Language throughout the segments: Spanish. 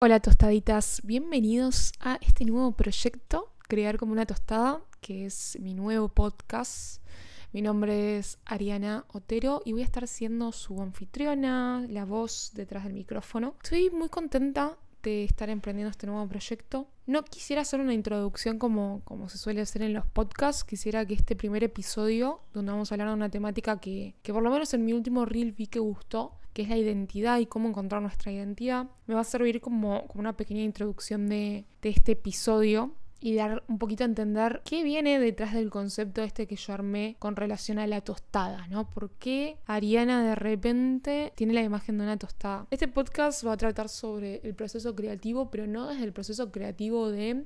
Hola tostaditas, bienvenidos a este nuevo proyecto, Crear como una tostada, que es mi nuevo podcast. Mi nombre es Ariana Otero y voy a estar siendo su anfitriona, la voz detrás del micrófono. Estoy muy contenta de estar emprendiendo este nuevo proyecto. No quisiera hacer una introducción como se suele hacer en los podcasts. Quisiera que este primer episodio, donde vamos a hablar de una temática que por lo menos en mi último reel vi que gustó, que es la identidad y cómo encontrar nuestra identidad, me va a servir como una pequeña introducción de este episodio y dar un poquito a entender qué viene detrás del concepto este que yo armé con relación a la tostada, ¿no? ¿Por qué Ariana de repente tiene la imagen de una tostada? Este podcast va a tratar sobre el proceso creativo, pero no desde el proceso creativo de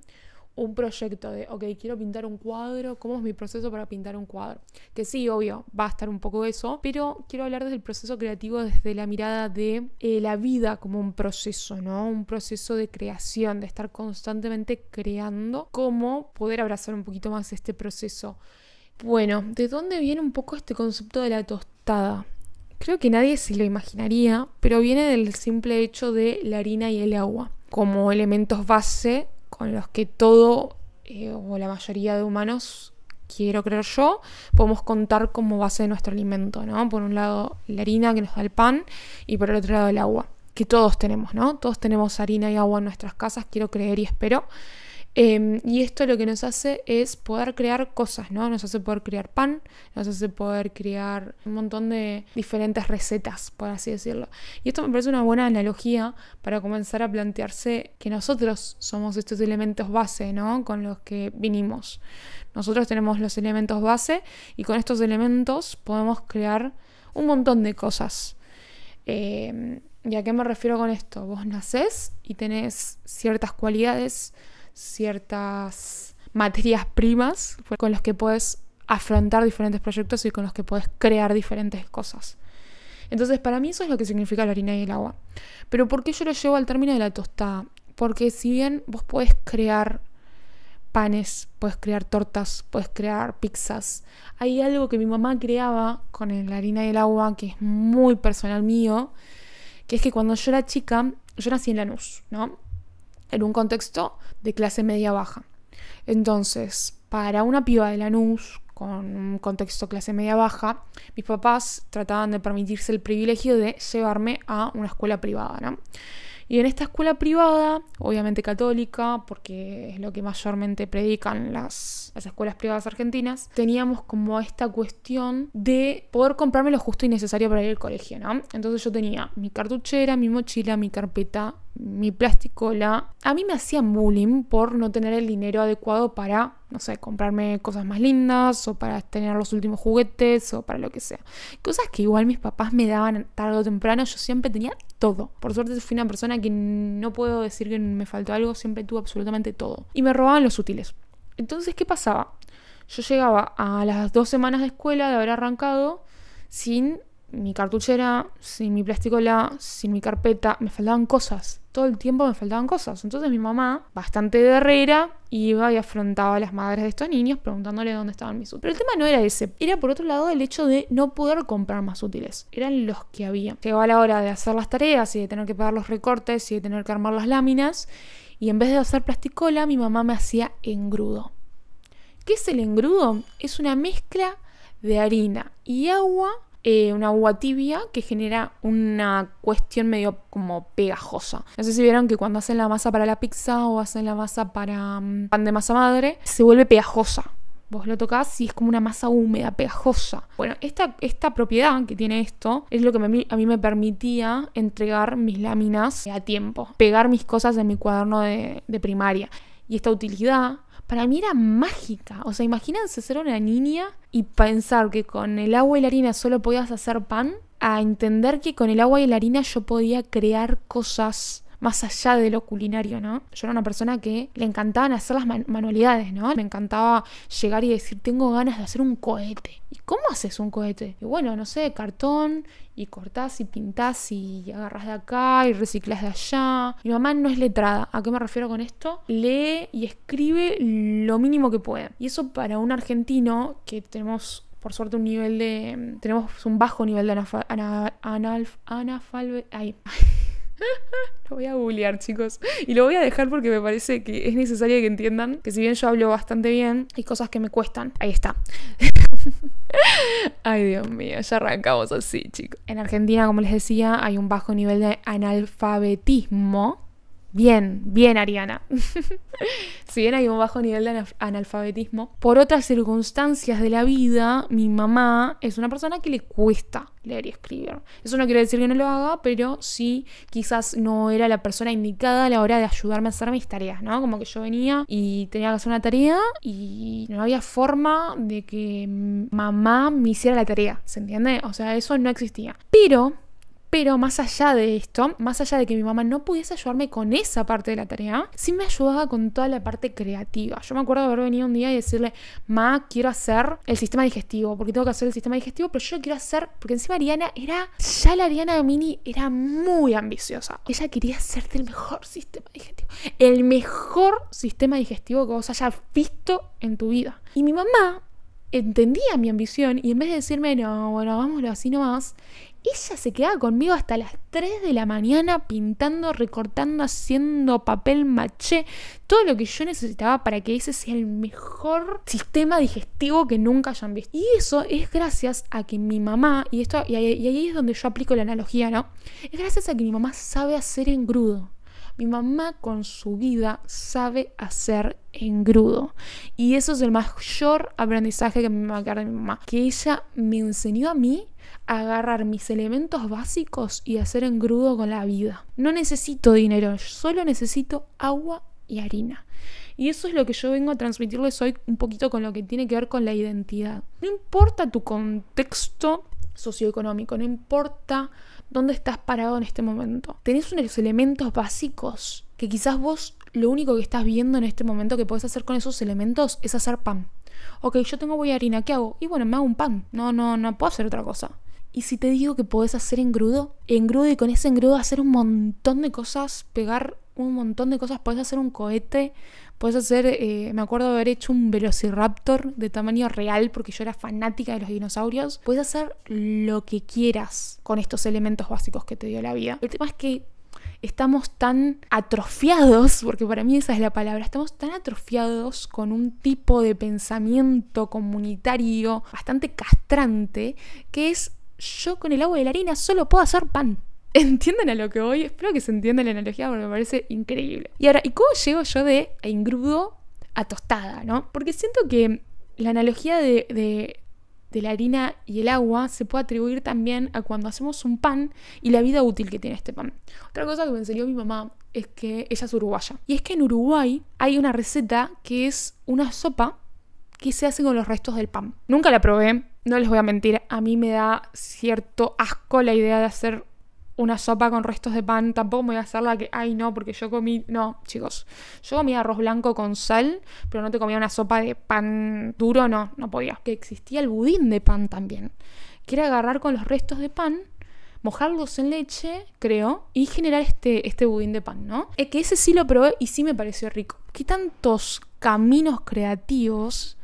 un proyecto de, ok, quiero pintar un cuadro, ¿cómo es mi proceso para pintar un cuadro? Que sí, obvio, va a estar un poco eso, pero quiero hablar desde el proceso creativo desde la mirada de la vida como un proceso, ¿no? Un proceso de creación, de estar constantemente creando, cómo poder abrazar un poquito más este proceso. Bueno, ¿de dónde viene un poco este concepto de la tostada? Creo que nadie se lo imaginaría, pero viene del simple hecho de la harina y el agua como elementos base con los que todo o la mayoría de humanos, quiero creer yo, podemos contar como base de nuestro alimento, ¿no? Por un lado la harina que nos da el pan y por el otro lado el agua, que todos tenemos, ¿no? Todos tenemos harina y agua en nuestras casas, quiero creer y espero. Y esto lo que nos hace es poder crear cosas, ¿no? Nos hace poder crear pan, nos hace poder crear un montón de diferentes recetas, por así decirlo. Y esto me parece una buena analogía para comenzar a plantearse que nosotros somos estos elementos base, ¿no? Con los que vinimos. Nosotros tenemos los elementos base y con estos elementos podemos crear un montón de cosas. ¿Y a qué me refiero con esto? Vos nacés y tenés ciertas cualidades, ciertas materias primas con las que puedes afrontar diferentes proyectos y con los que puedes crear diferentes cosas. Entonces, para mí eso es lo que significa la harina y el agua. Pero ¿por qué yo lo llevo al término de la tostada? Porque si bien vos podés crear panes, puedes crear tortas, puedes crear pizzas, hay algo que mi mamá creaba con la harina y el agua que es muy personal mío, que es que cuando yo era chica, yo nací en Lanús, ¿no? En un contexto de clase media-baja. Entonces, para una piba de Lanús, con un contexto clase media-baja, mis papás trataban de permitirse el privilegio de llevarme a una escuela privada, ¿no? Y en esta escuela privada, obviamente católica, porque es lo que mayormente predican las escuelas privadas argentinas, teníamos como esta cuestión de poder comprarme lo justo y necesario para ir al colegio, ¿no? Entonces yo tenía mi cartuchera, mi mochila, mi carpeta, mi plasticola. A mí me hacían bullying por no tener el dinero adecuado para, no sé, comprarme cosas más lindas o para tener los últimos juguetes o para lo que sea. Cosas que igual mis papás me daban tarde o temprano, yo siempre tenía todo. Por suerte fui una persona que no puedo decir que me faltó algo, siempre tuve absolutamente todo. Y me robaban los útiles. Entonces, ¿qué pasaba? Yo llegaba a las 2 semanas de escuela de haber arrancado sin mi cartuchera, sin mi plasticola, sin mi carpeta, me faltaban cosas. Todo el tiempo me faltaban cosas. Entonces mi mamá, bastante guerrera, iba y afrontaba a las madres de estos niños preguntándole dónde estaban mis útiles. Pero el tema no era ese. Era por otro lado el hecho de no poder comprar más útiles. Eran los que había. Llegaba la hora de hacer las tareas y de tener que pagar los recortes y de tener que armar las láminas. Y en vez de hacer plasticola, mi mamá me hacía engrudo. ¿Qué es el engrudo? Es una mezcla de harina y agua, una agua tibia que genera una cuestión medio como pegajosa. No sé si vieron que cuando hacen la masa para la pizza o hacen la masa para pan de masa madre, se vuelve pegajosa. Vos lo tocás y es como una masa húmeda, pegajosa. Bueno, esta propiedad que tiene esto es lo que a mí me permitía entregar mis láminas a tiempo, pegar mis cosas en mi cuaderno de primaria. Y esta utilidad para mí era mágica. O sea, imagínense ser una niña y pensar que con el agua y la harina solo podías hacer pan, a entender que con el agua y la harina yo podía crear cosas más allá de lo culinario, ¿no? Yo era una persona que le encantaban hacer las manualidades, ¿no? Me encantaba llegar y decir, tengo ganas de hacer un cohete. ¿Y cómo haces un cohete? Y bueno, no sé, cartón, y cortás y pintás y agarrás de acá y reciclás de allá. Mi mamá no es letrada. ¿A qué me refiero con esto? Lee y escribe lo mínimo que puede. Y eso para un argentino que tenemos por suerte tenemos un bajo nivel de Lo voy a googlear, chicos. Y lo voy a dejar porque me parece que es necesario que entiendan que si bien yo hablo bastante bien, hay cosas que me cuestan. Ahí está. Ay, Dios mío, ya arrancamos así, chicos. En Argentina, como les decía, hay un bajo nivel de analfabetismo. Bien, Ariana. Si bien hay un bajo nivel de analfabetismo, por otras circunstancias de la vida, mi mamá es una persona que le cuesta leer y escribir. Eso no quiere decir que no lo haga, pero sí quizás no era la persona indicada a la hora de ayudarme a hacer mis tareas, ¿no? Como que yo venía y tenía que hacer una tarea y no había forma de que mamá me hiciera la tarea, ¿se entiende? O sea, eso no existía. Pero más allá de esto, más allá de que mi mamá no pudiese ayudarme con esa parte de la tarea, sí me ayudaba con toda la parte creativa. Yo me acuerdo de haber venido un día y decirle, ma, quiero hacer el sistema digestivo, porque tengo que hacer el sistema digestivo, pero yo lo quiero hacer, porque encima la Ariana Mini era muy ambiciosa. Ella quería hacerte el mejor sistema digestivo. El mejor sistema digestivo que vos hayas visto en tu vida. Y mi mamá entendía mi ambición y en vez de decirme, no, bueno, hagámoslo así nomás, ella se quedaba conmigo hasta las 3 de la mañana pintando, recortando, haciendo papel maché, todo lo que yo necesitaba para que ese sea el mejor sistema digestivo que nunca hayan visto. Y eso es gracias a que mi mamá, y ahí es donde yo aplico la analogía, ¿no? Es gracias a que mi mamá sabe hacer engrudo. Mi mamá con su vida sabe hacer engrudo. Y eso es el mayor aprendizaje que me va a quedar de mi mamá. Que ella me enseñó a mí a agarrar mis elementos básicos y hacer engrudo con la vida. No necesito dinero, solo necesito agua y harina. Y eso es lo que yo vengo a transmitirles hoy un poquito con lo que tiene que ver con la identidad. No importa tu contexto socioeconómico, no importa dónde estás parado en este momento. Tenés unos elementos básicos que quizás vos lo único que estás viendo en este momento que podés hacer con esos elementos es hacer pan. Ok, yo tengo agua y harina, ¿qué hago? Y bueno, me hago un pan. No puedo hacer otra cosa. Y si te digo que podés hacer engrudo y con ese engrudo hacer un montón de cosas, pegar un montón de cosas, podés hacer un cohete, podés hacer, me acuerdo de haber hecho un velociraptor de tamaño real porque yo era fanática de los dinosaurios. Podés hacer lo que quieras con estos elementos básicos que te dio la vida. El tema es que estamos tan atrofiados, porque para mí esa es la palabra, estamos tan atrofiados con un tipo de pensamiento comunitario bastante castrante, que es yo con el agua y la harina solo puedo hacer pan. ¿Entienden a lo que voy? Espero que se entienda la analogía porque me parece increíble. Y ahora, ¿y cómo llego yo de engrudo a tostada, no? Porque siento que la analogía de la harina y el agua se puede atribuir también a cuando hacemos un pan y la vida útil que tiene este pan. Otra cosa que me enseñó mi mamá es que ella es uruguaya. Y es que en Uruguay hay una receta que es una sopa que se hace con los restos del pan. Nunca la probé, no les voy a mentir, a mí me da cierto asco la idea de hacer una sopa con restos de pan. Tampoco me voy a hacer la que, ay no, porque yo comí... No, chicos, yo comía arroz blanco con sal, pero no te comía una sopa de pan duro, no podía. Que existía el budín de pan también, que era agarrar con los restos de pan, mojarlos en leche, creo, y generar este budín de pan, ¿no? Que ese sí lo probé y sí me pareció rico. ¿Qué tantos caminos creativos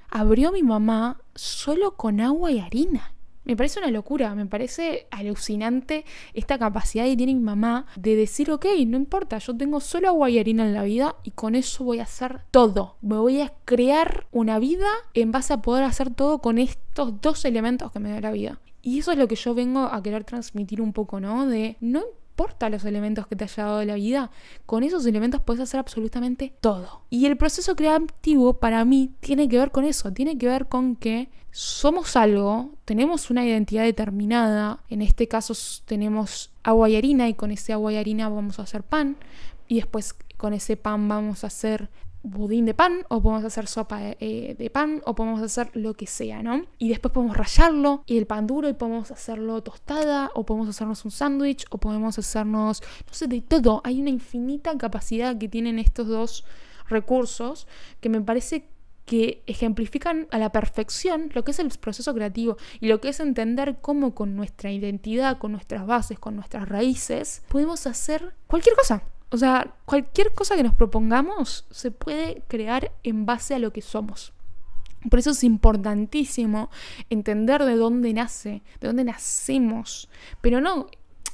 abrió mi mamá solo con agua y harina? Me parece una locura, me parece alucinante esta capacidad que tiene mi mamá de decir, ok, no importa, yo tengo solo agua y harina en la vida y con eso voy a hacer todo. Me voy a crear una vida en base a poder hacer todo con estos dos elementos que me da la vida. Y eso es lo que yo vengo a querer transmitir un poco, ¿no? De no importa los elementos que te haya dado la vida, con esos elementos puedes hacer absolutamente todo. Y el proceso creativo para mí tiene que ver con eso, tiene que ver con que somos algo, tenemos una identidad determinada, en este caso tenemos agua y harina y con ese agua y harina vamos a hacer pan y después con ese pan vamos a hacer budín de pan o podemos hacer sopa de pan o podemos hacer lo que sea, ¿no? Y después podemos rallarlo y el pan duro y podemos hacerlo tostada o podemos hacernos un sándwich o podemos hacernos, no sé, de todo. Hay una infinita capacidad que tienen estos dos recursos que me parece que ejemplifican a la perfección lo que es el proceso creativo y lo que es entender cómo con nuestra identidad, con nuestras bases, con nuestras raíces, podemos hacer cualquier cosa. O sea, cualquier cosa que nos propongamos se puede crear en base a lo que somos. Por eso es importantísimo entender de dónde nace, de dónde nacemos. Pero no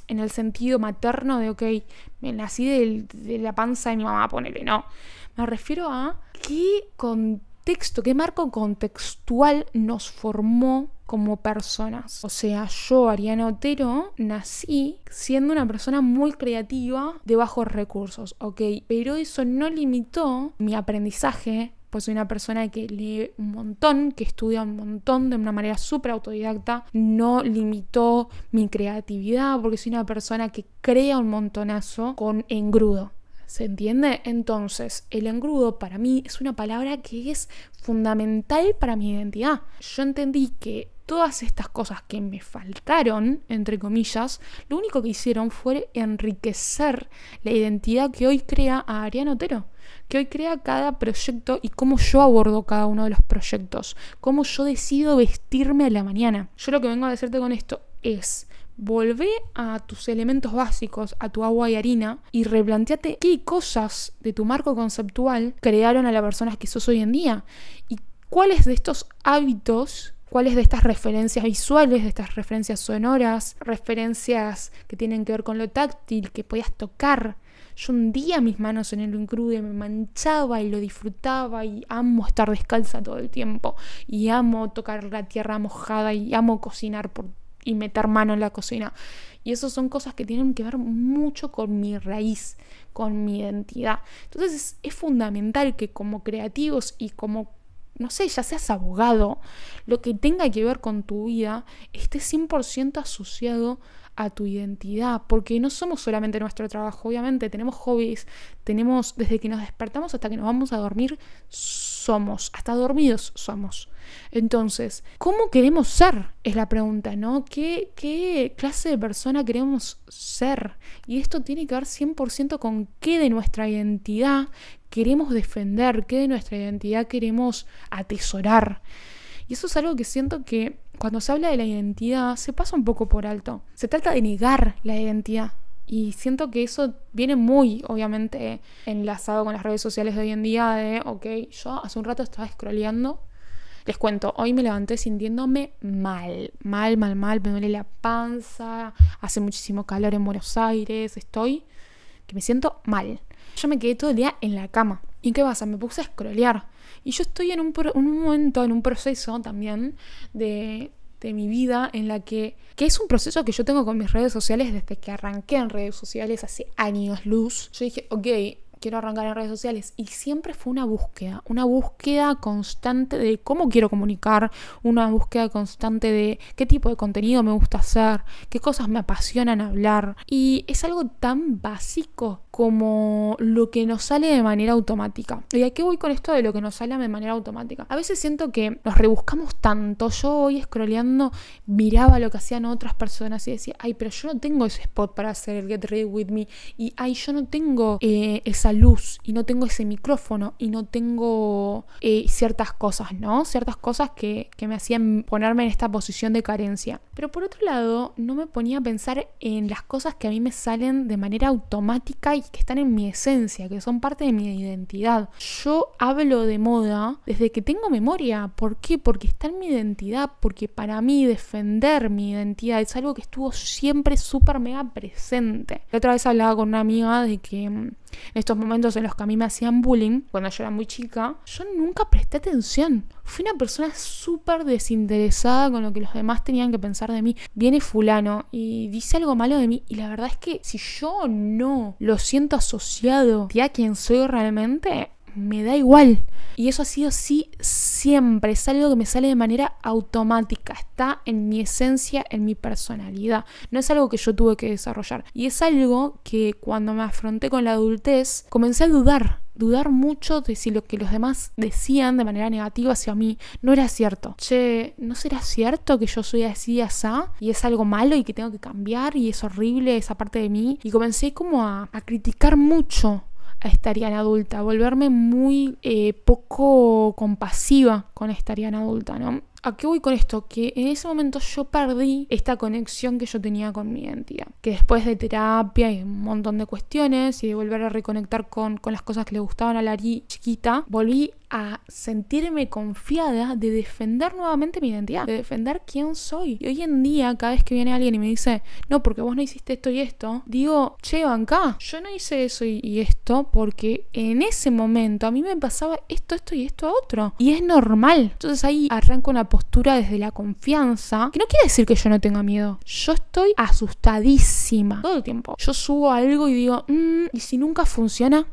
en el sentido materno de, ok, me nací de la panza de mi mamá, ponele, no. Me refiero a qué contexto, qué marco contextual nos formó como personas. O sea, yo, Ariana Otero, nací siendo una persona muy creativa de bajos recursos, ok, pero eso no limitó mi aprendizaje. Pues soy una persona que lee un montón, que estudia un montón de una manera súper autodidacta. No limitó mi creatividad porque soy una persona que crea un montonazo con engrudo. ¿Se entiende? Entonces, el engrudo para mí es una palabra que es fundamental para mi identidad. Yo entendí que todas estas cosas que me faltaron, entre comillas, lo único que hicieron fue enriquecer la identidad que hoy crea a Ariana Otero, que hoy crea cada proyecto y cómo yo abordo cada uno de los proyectos, cómo yo decido vestirme a la mañana. Yo lo que vengo a decirte con esto es: volvé a tus elementos básicos, a tu agua y harina, y replanteate qué cosas de tu marco conceptual crearon a la persona que sos hoy en día. Y cuáles de estos hábitos, cuáles de estas referencias visuales, de estas referencias sonoras, referencias que tienen que ver con lo táctil, que podías tocar. Yo hundía mis manos en el engrudo y me manchaba y lo disfrutaba, y amo estar descalza todo el tiempo, y amo tocar la tierra mojada, y amo cocinar y meter mano en la cocina. Y eso son cosas que tienen que ver mucho con mi raíz, con mi identidad. Entonces es fundamental que como creativos y como, no sé, ya seas abogado, lo que tenga que ver con tu vida esté 100% asociado a tu identidad, porque no somos solamente nuestro trabajo. Obviamente tenemos hobbies, tenemos, desde que nos despertamos hasta que nos vamos a dormir, somos, hasta dormidos somos. Entonces, ¿cómo queremos ser? Es la pregunta, ¿no? ¿Qué clase de persona queremos ser? Y esto tiene que ver 100% con qué de nuestra identidad queremos defender, qué de nuestra identidad queremos atesorar. Y eso es algo que siento que cuando se habla de la identidad se pasa un poco por alto. Se trata de negar la identidad. Y siento que eso viene muy, obviamente, enlazado con las redes sociales de hoy en día de, ok, yo hace un rato estaba scrolleando. Les cuento, hoy me levanté sintiéndome mal, me duele la panza, hace muchísimo calor en Buenos Aires, que me siento mal. Yo me quedé todo el día en la cama. ¿Y qué pasa? Me puse a scrollear. Y yo estoy en un momento, en un proceso también de mi vida en la que es un proceso que yo tengo con mis redes sociales desde que arranqué en redes sociales hace años luz. Yo dije, ok, quiero arrancar en redes sociales, y siempre fue una búsqueda constante de cómo quiero comunicar, una búsqueda constante de qué tipo de contenido me gusta hacer, qué cosas me apasionan hablar, y es algo tan básico como lo que nos sale de manera automática. ¿Y a qué voy con esto de lo que nos sale de manera automática? A veces siento que nos rebuscamos tanto. Yo hoy scrolleando miraba lo que hacían otras personas y decía, ay, pero yo no tengo ese spot para hacer el Get Ready With Me, y ay, yo no tengo esa luz, y no tengo ese micrófono, y no tengo ciertas cosas, ¿no? Ciertas cosas que me hacían ponerme en esta posición de carencia. Pero por otro lado, no me ponía a pensar en las cosas que a mí me salen de manera automática y que están en mi esencia, que son parte de mi identidad. Yo hablo de moda desde que tengo memoria. ¿Por qué? Porque está en mi identidad, porque para mí defender mi identidad es algo que estuvo siempre súper mega presente. La otra vez hablaba con una amiga de que en estos momentos en los que a mí me hacían bullying, cuando yo era muy chica, yo nunca presté atención. Fui una persona súper desinteresada con lo que los demás tenían que pensar de mí. Viene fulano y dice algo malo de mí, y la verdad es que si yo no lo siento asociado a quien soy realmente, me da igual. Y eso ha sido así siempre. Es algo que me sale de manera automática. Está en mi esencia, en mi personalidad. No es algo que yo tuve que desarrollar. Y es algo que cuando me afronté con la adultez, comencé a dudar mucho de si lo que los demás decían de manera negativa hacia mí no era cierto. Che, ¿no será cierto que yo soy así, asá? Y es algo malo y que tengo que cambiar y es horrible esa parte de mí. Y comencé como a criticar mucho a esta Ariana adulta, a volverme muy poco compasiva con esta Ariana adulta, ¿no? ¿A qué voy con esto? Que en ese momento yo perdí esta conexión que yo tenía con mi identidad. Que después de terapia y un montón de cuestiones y de volver a reconectar con las cosas que le gustaban a la Ari chiquita, volví a sentirme confiada de defender nuevamente mi identidad, de defender quién soy. Y hoy en día, cada vez que viene alguien y me dice, no, porque vos no hiciste esto y esto, digo, che, bancá, yo no hice eso y esto porque en ese momento a mí me pasaba esto y esto a otro. Y es normal. Entonces ahí arranco una postura desde la confianza, que no quiere decir que yo no tenga miedo. Yo estoy asustadísima todo el tiempo. Yo subo algo y digo, ¿y si nunca funciona?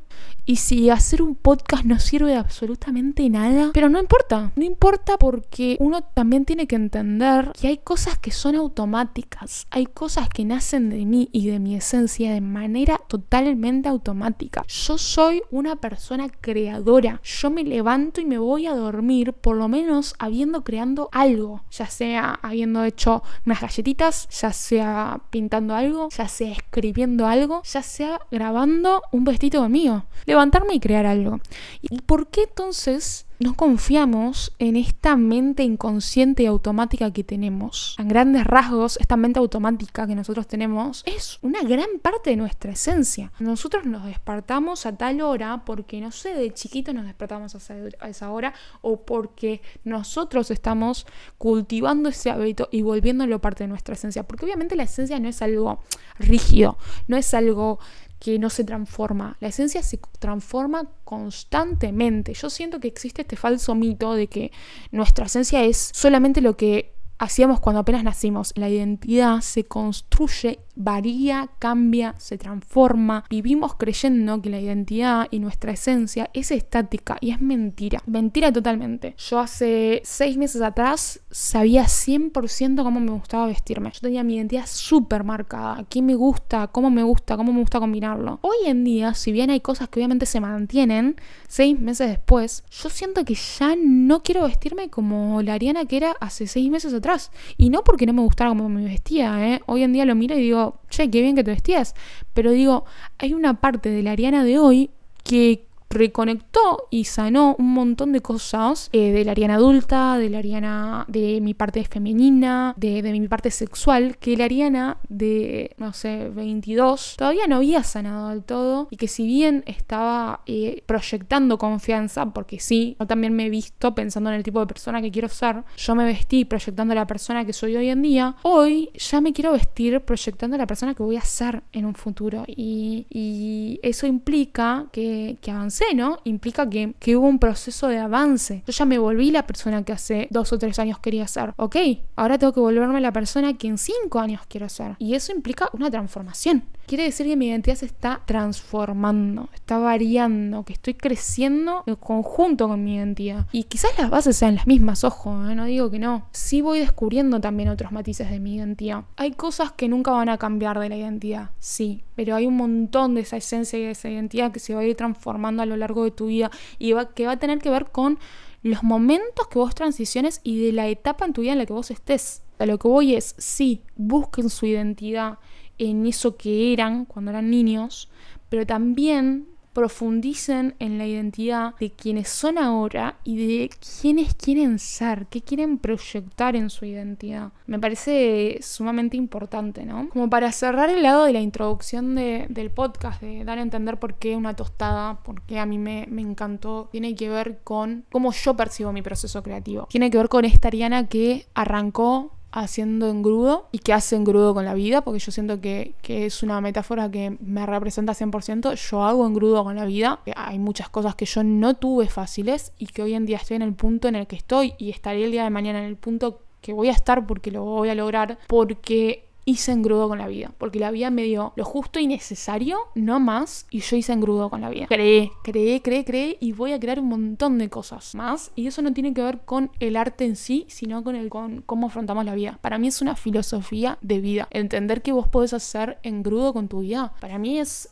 ¿Y si hacer un podcast no sirve de absolutamente nada? Pero no importa. No importa porque uno también tiene que entender que hay cosas que son automáticas. Hay cosas que nacen de mí y de mi esencia de manera totalmente automática. Yo soy una persona creadora. Yo me levanto y me voy a dormir por lo menos habiendo creando algo. Ya sea habiendo hecho unas galletitas, ya sea pintando algo, ya sea escribiendo algo, ya sea grabando un vestido mío. Levantarme y crear algo. ¿Y por qué entonces no confiamos en esta mente inconsciente y automática que tenemos? En grandes rasgos, esta mente automática que nosotros tenemos es una gran parte de nuestra esencia. Nosotros nos despertamos a tal hora porque, no sé, de chiquito nos despertamos a esa hora, o porque nosotros estamos cultivando ese hábito y volviéndolo parte de nuestra esencia. Porque obviamente la esencia no es algo rígido, no es algo que no se transforma. La esencia se transforma constantemente. Yo siento que existe este falso mito de que nuestra esencia es solamente lo que hacíamos cuando apenas nacimos. La identidad se construye, varía, cambia, se transforma. Vivimos creyendo que la identidad y nuestra esencia es estática, y es mentira. Mentira totalmente. Yo hace 6 meses atrás sabía 100% cómo me gustaba vestirme. Yo tenía mi identidad súper marcada. ¿Qué me gusta? ¿Cómo me gusta combinarlo? Hoy en día, si bien hay cosas que obviamente se mantienen, 6 meses después, yo siento que ya no quiero vestirme como la Ariana que era hace 6 meses atrás. Y no porque no me gustara cómo me vestía, Hoy en día lo miro y digo, che, qué bien que te vestías. Pero digo, hay una parte de la Ariana de hoy que reconectó y sanó un montón de cosas de la Ariana adulta, de la Ariana de mi parte femenina, de mi parte sexual, que la Ariana de, no sé, 22 todavía no había sanado del todo, y que si bien estaba proyectando confianza, porque sí, yo también me he visto pensando en el tipo de persona que quiero ser, yo me vestí proyectando la persona que soy hoy en día, hoy ya me quiero vestir proyectando la persona que voy a ser en un futuro, y eso implica que avancé, ¿no? Implica que hubo un proceso de avance. Yo ya me volví la persona que hace 2 o 3 años quería ser. Ok, ahora tengo que volverme la persona que en 5 años quiero ser. Y eso implica una transformación. Quiere decir que mi identidad se está transformando, está variando, que estoy creciendo en conjunto con mi identidad. Y quizás las bases sean las mismas, ojo, no digo que no. Sí voy descubriendo también otros matices de mi identidad. Hay cosas que nunca van a cambiar de la identidad, sí, pero hay un montón de esa esencia y de esa identidad que se va a ir transformando a lo largo de tu vida, y que va a tener que ver con los momentos que vos transiciones y de la etapa en tu vida en la que vos estés. A lo que voy es, sí, busquen su identidad en eso que eran cuando eran niños, pero también profundicen en la identidad de quienes son ahora y de quiénes quieren ser, qué quieren proyectar en su identidad. Me parece sumamente importante, ¿no? Como para cerrar el lado de la introducción del podcast, de dar a entender por qué una tostada, por qué a mí me encantó, tiene que ver con cómo yo percibo mi proceso creativo. Tiene que ver con esta Ariana que arrancó haciendo engrudo y que hace engrudo con la vida, porque yo siento que es una metáfora que me representa 100%. Yo hago engrudo con la vida. Hay muchas cosas que yo no tuve fáciles y que hoy en día estoy en el punto en el que estoy, y estaré el día de mañana en el punto que voy a estar, porque lo voy a lograr, porque hice engrudo con la vida, porque la vida me dio lo justo y necesario, no más, y yo hice engrudo con la vida. Creé y voy a crear un montón de cosas más, y eso no tiene que ver con el arte en sí, sino con cómo afrontamos la vida. Para mí es una filosofía de vida, entender que vos podés hacer engrudo con tu vida. Para mí es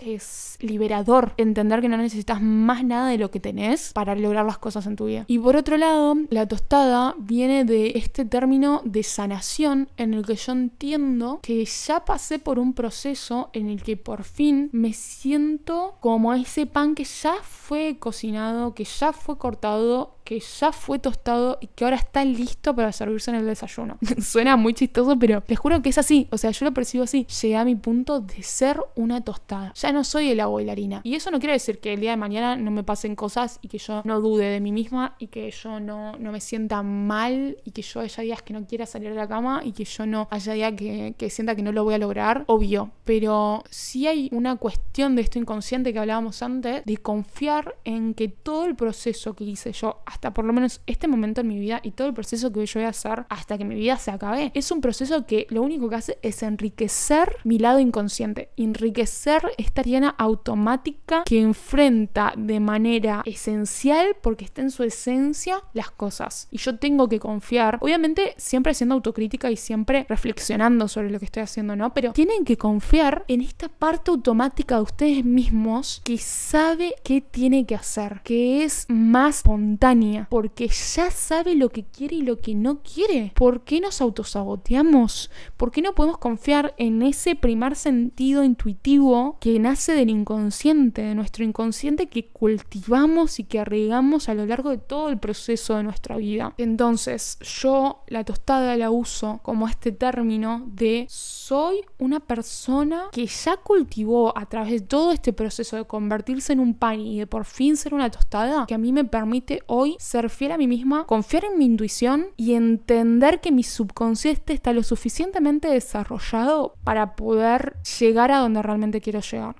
liberador entender que no necesitas más nada de lo que tenés para lograr las cosas en tu vida. Y por otro lado, la tostada viene de este término de sanación, en el que yo entiendo que ya pasé por un proceso en el que por fin me siento como ese pan que ya fue cocinado, que ya fue cortado, que ya fue tostado y que ahora está listo para servirse en el desayuno. Suena muy chistoso, pero les juro que es así. O sea, yo lo percibo así. Llegué a mi punto de ser una tostada. Ya no soy el agua y la harina. Y eso no quiere decir que el día de mañana no me pasen cosas y que yo no dude de mí misma y que yo no me sienta mal y que yo haya días que no quiera salir de la cama y que yo no haya días que sienta que no lo voy a lograr. Obvio. Pero sí hay una cuestión de esto inconsciente que hablábamos antes, de confiar en que todo el proceso que hice yo hasta por lo menos este momento en mi vida y todo el proceso que yo voy a hacer hasta que mi vida se acabe, es un proceso que lo único que hace es enriquecer mi lado inconsciente, enriquecer esta Ariana automática que enfrenta de manera esencial, porque está en su esencia, las cosas. Y yo tengo que confiar, obviamente siempre siendo autocrítica y siempre reflexionando sobre lo que estoy haciendo, ¿no? Pero tienen que confiar en esta parte automática de ustedes mismos que sabe qué tiene que hacer, que es más espontánea, porque ya sabe lo que quiere y lo que no quiere. ¿Por qué nos autosaboteamos? ¿Por qué no podemos confiar en ese primer sentido intuitivo que nace del inconsciente, de nuestro inconsciente que cultivamos y que regamos a lo largo de todo el proceso de nuestra vida? Entonces, yo la tostada la uso como este término de soy una persona que ya cultivó a través de todo este proceso de convertirse en un pan y de por fin ser una tostada, que a mí me permite hoy ser fiel a mí misma, confiar en mi intuición y entender que mi subconsciente está lo suficientemente desarrollado para poder llegar a donde realmente quiero llegar.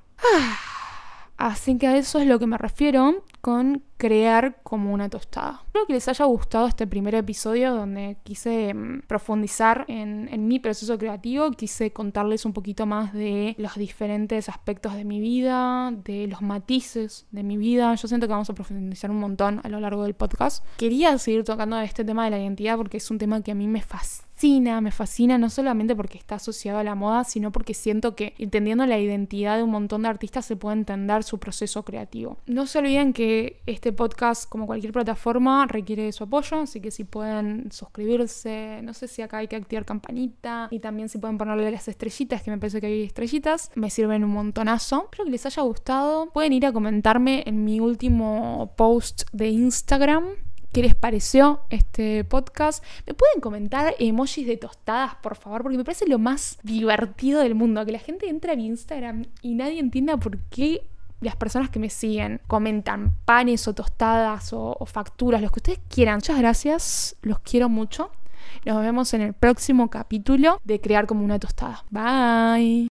Así que a eso es lo que me refiero con crear como una tostada. Espero que les haya gustado este primer episodio donde quise profundizar en mi proceso creativo, quise contarles un poquito más de los diferentes aspectos de mi vida, de los matices de mi vida. Yo siento que vamos a profundizar un montón a lo largo del podcast. Quería seguir tocando este tema de la identidad porque es un tema que a mí me fascina no solamente porque está asociado a la moda, sino porque siento que entendiendo la identidad de un montón de artistas se puede entender su proceso creativo. No se olviden que este podcast, como cualquier plataforma, requiere de su apoyo, así que si pueden suscribirse, no sé si acá hay que activar campanita, y también si pueden ponerle las estrellitas, que me parece que hay estrellitas, me sirven un montonazo. Espero que les haya gustado. Pueden ir a comentarme en mi último post de Instagram qué les pareció este podcast. Me pueden comentar emojis de tostadas, por favor, porque me parece lo más divertido del mundo, que la gente entre a mi Instagram y nadie entienda por qué las personas que me siguen comentan panes o tostadas o facturas, lo que ustedes quieran. Muchas gracias, los quiero mucho. Nos vemos en el próximo capítulo de Crear como una tostada. Bye.